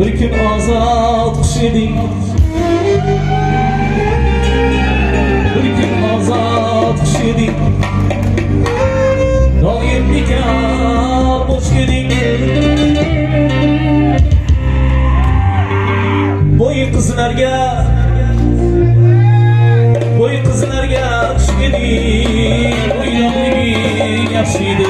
Bir kun ozod qush eding, bir kun ozod qush eding, doim bekor bo'sh eding. Bo'y qizlarga qush eding, o'ynoqliging yaxshi edi.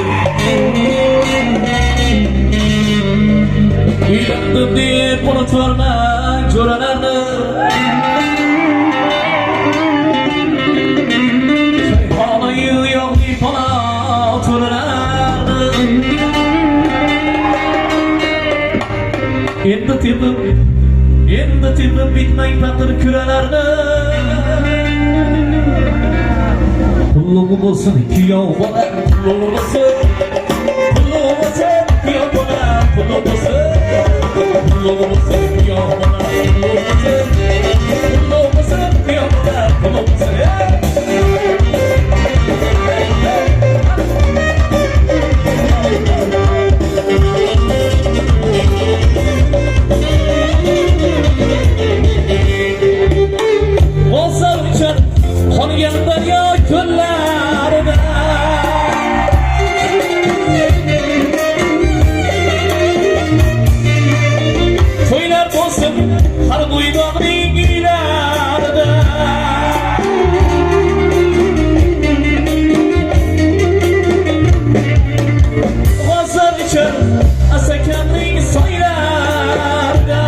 Uylandim deb unutvormang jo'ralarni, Shayxonayu yog'li palov to'ralarni. Endi tepib bitmay faqir kuralarni. Pulluğu bo'lsin kuyov bola, pulluğu bo'lsin kuyov bola, pulluğu bo'lsin kuyov bola, pulluğu bo'lsin kuyov bola, pulluğu bo'lsin. Bozor uchun qolgan daryo ko'llarida to'ylar bo'lsin har bo'ydoqning uylarida. Bozor uchun asakamning soylarida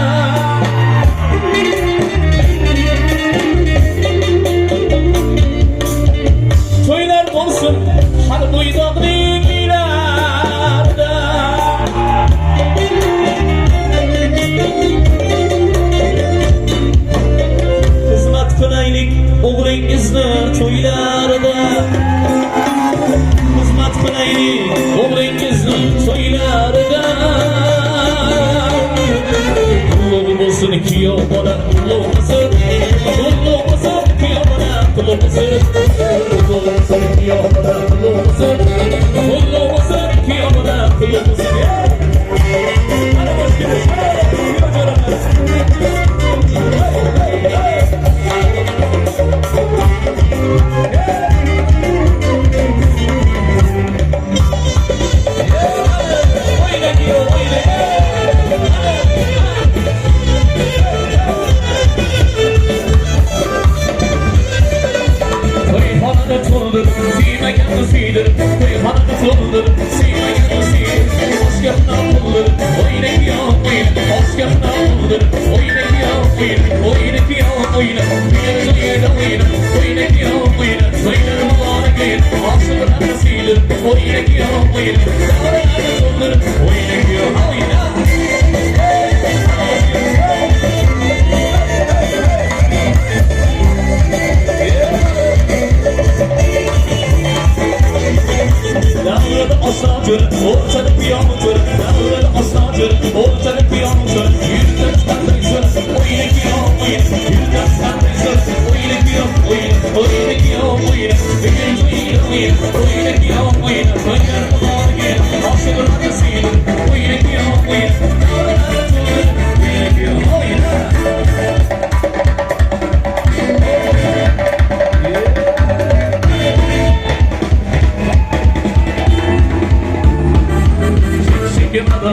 har bo'ydoqning uylarida. Xizmat qilaylik o'g'lingizni to'ylarida, xizmat qilaylik o'g'lingizni to'ylarida. Qulluq bo'lsin kuyov bola, qulluq bo'lsin kuyov bola, qulluq bo'lsin kuyov bola, qulluq bo'lsin kuyov bola, qulluq bo'lsin. Ana boshqalar Give me the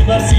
Barsi,